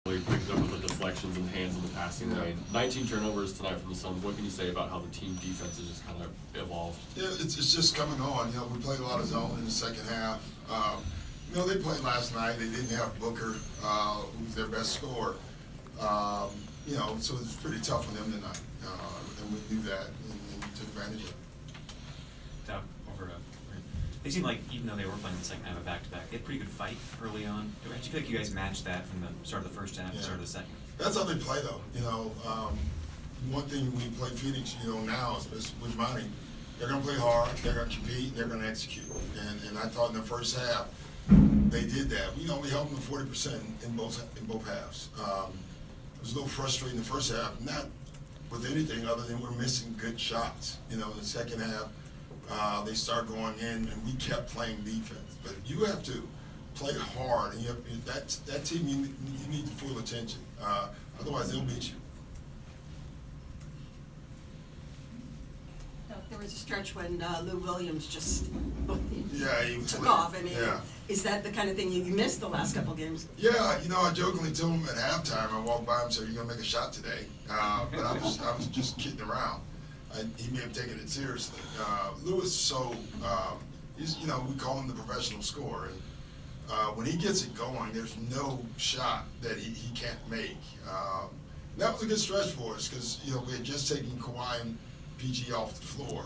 Really picked up with the deflections and hands in the passing lane. 19 turnovers tonight from the Suns. What can you say about how the team defense has just kind of evolved? Yeah, it's just coming on. We played a lot of zone in the second half. They played last night. They didn't have Booker, who's their best scorer. So it's pretty tough for them tonight. And we knew that, and we took advantage of it. They seemed like, even though they were playing the second half of back-to-back, they had a pretty good fight early on. Do you feel like you guys matched that from the start of the first half to the start of the second? That's how they play, though. One thing when you play Phoenix, now, especially with Monty, they're going to play hard, they're going to compete, they're going to execute. And I thought in the first half, they did that. We only held them to 40% in both halves. It was a little frustrating in the first half, not with anything other than we're missing good shots. In the second half, they start going in, and we kept playing defense. But you have to play hard, and that team, you need full attention. Otherwise, they'll beat you. There was a stretch when Lou Williams just he took off. Is that the kind of thing you missed the last couple games? Yeah, I jokingly told him at halftime, I walked by him and said, "You're going to make a shot today." But I was just kidding around. He may have taken it seriously. Lou is so, we call him the professional scorer. And when he gets it going, there's no shot that he can't make. That was a good stretch for us because, we had just taken Kawhi and PG off the floor.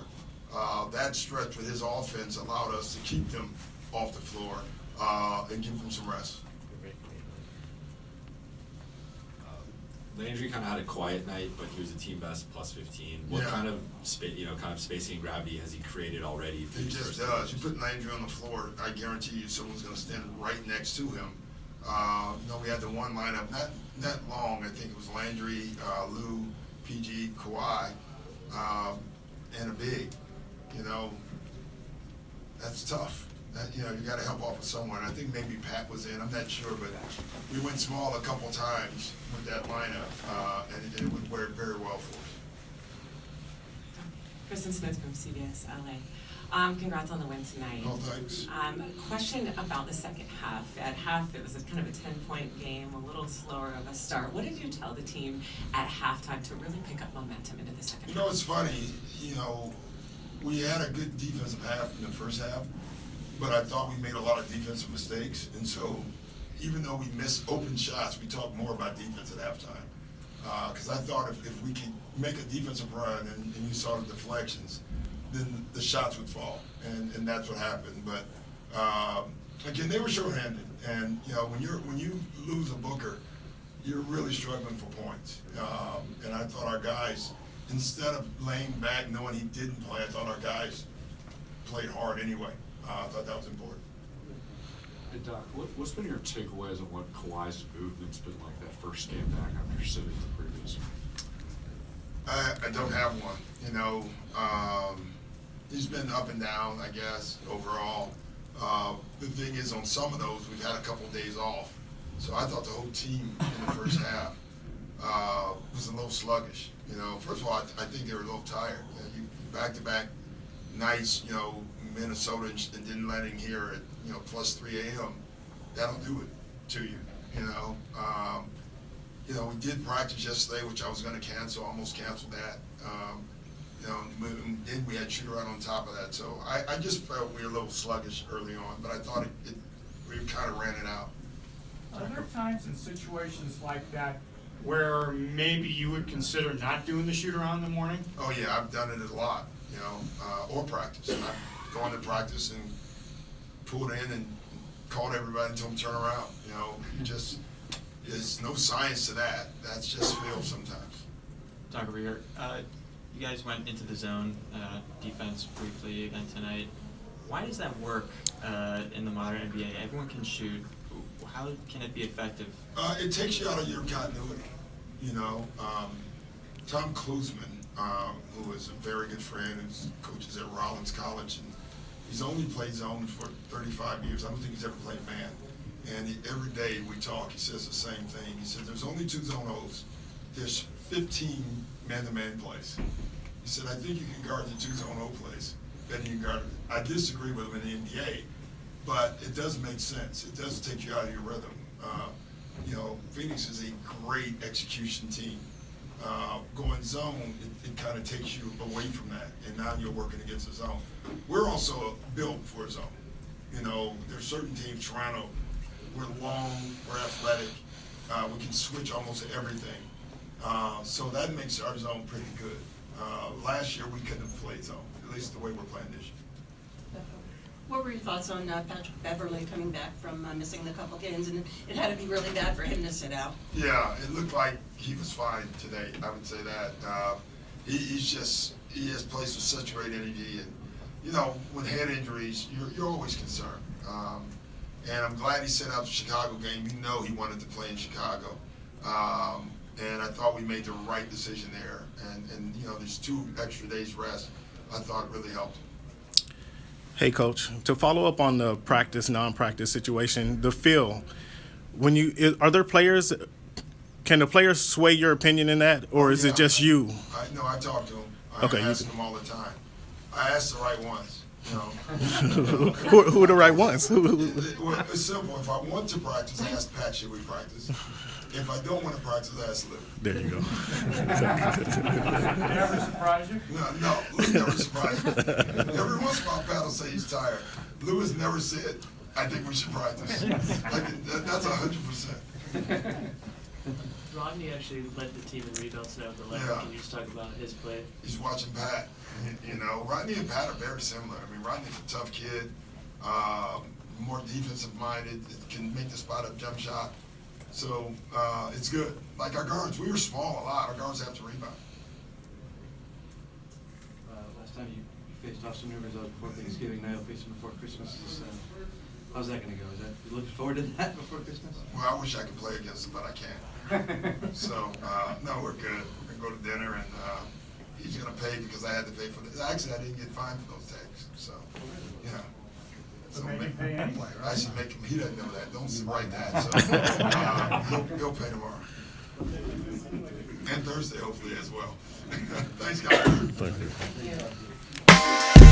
That stretch with his offense allowed us to keep them off the floor and give them some rest. Landry kind of had a quiet night, but he was a team best plus 15. What kind of spacing and gravity has he created already? He just does. You put Landry on the floor, I guarantee you someone's going to stand right next to him. We had the one lineup, not long. I think it was Landry, Lou, PG, Kawhi, and a big. That's tough. You got to help off with someone. I think maybe Pat was in. I'm not sure, but we went small a couple times with that lineup, and it would work very well for us. Kristen Smith from CBS LA. Congrats on the win tonight. Oh, thanks. Question about the second half. At half, it was kind of a 10-point game, a little slower of a start. What did you tell the team at halftime to really pick up momentum into the second half? It's funny. We had a good defensive half in the first half, but I thought we made a lot of defensive mistakes, and so even though we missed open shots, we talked more about defense at halftime. Because I thought if we could make a defensive run and you saw the deflections, then the shots would fall, and that's what happened. But again, they were short-handed, and when you lose a Booker, you're really struggling for points. And I thought our guys, instead of laying back knowing he didn't play, I thought our guys played hard anyway. I thought that was important. Hey Doc, what's been your takeaways on what Kawhi's movement's been like that first game back after sitting the previous? I don't have one. He's been up and down, I guess, overall. The thing is, on some of those, we've had a couple of days off. So I thought the whole team in the first half was a little sluggish. First of all, I think they were a little tired. Back-to-back nights, Minnesota and didn't let him here at plus 3 a.m. That'll do it to you. We did practice yesterday, which I was going to cancel, almost canceled that. Then we had shoot-around on top of that. So I just felt we were a little sluggish early on, but I thought we kind of ran it out. Are there times in situations like that where maybe you would consider not doing the shoot-around in the morning? Oh yeah, I've done it a lot, or practice. I've gone to practice and pulled in and called everybody and told them to turn around. There's no science to that. That's just feel sometimes. Doc, over here. You guys went into the zone defense briefly again tonight. Why does that work in the modern NBA? Everyone can shoot. How can it be effective? It takes you out of your continuity. Tom Klusman, who is a very good friend, who coaches at Rollins College, and he's only played zone for 35 years. I don't think he's ever played man. And every day we talk, he says the same thing. He said, there's only 2 zone O's. There's 15 man-to-man plays. He said, I think you can guard the 2 zone O plays better than you can guard it. I disagree with him in the NBA, but it does make sense. It does take you out of your rhythm. you know, Phoenix is a great execution team. Going zone, it kind of takes you away from that, and now you're working against the zone. We're also built for a zone. You know, there's certain teams, Toronto, we're long, we're athletic, we can switch almost everything. So that makes our zone pretty good. Last year, we couldn't have played zone, at least the way we're playing this year. What were your thoughts on Patrick Beverley coming back from missing the couple games, and it had to be really bad for him to sit out? Yeah, it looked like he was fine today, I would say that. He has plays with such great energy, and, you know, with head injuries, you're always concerned. And I'm glad he set out the Chicago game. You know he wanted to play in Chicago. And I thought we made the right decision there. And you know, there's 2 extra days rest, I thought really helped. Hey, Coach, to follow up on the practice, non-practice situation, the feel, are there players, can the players sway your opinion in that, or is it just you? No, I talk to them. Okay, I ask them all the time. I ask the right ones, you know. Who are the right ones? Well, it's simple. If I want to practice, I ask Pat, should we practice? If I don't want to practice, I ask Lou. There you go. Never surprise you? No, Lou never surprised me. Every once in a while, Pat will say he's tired. Lou has never said, I think we should practice. That's 100%. Rodney actually led the team in rebounds now with the left. Yeah. Can you just talk about his play? He's watching Pat. You know, Rodney and Pat are very similar. I mean, Rodney's a tough kid, more defensive-minded, can make the spot-up jump shot. So it's good. Like our guards, we were small a lot. Our guards have to rebound. Last time you faced Austin Rivers before Thanksgiving, now you'll face him before Christmas. How's that going to go? You looking forward to that before Christmas? Well, I wish I could play against him, but I can't. So, no, we're good. We're going to go to dinner, and he's going to pay because I had to pay for this. Actually, I didn't get fined for those tags. So, you know. So maybe pay anyway, right? I should make him, he doesn't know that. Don't write that. So, he'll pay tomorrow. And Thursday, hopefully, as well. Thanks, guys. Thank you.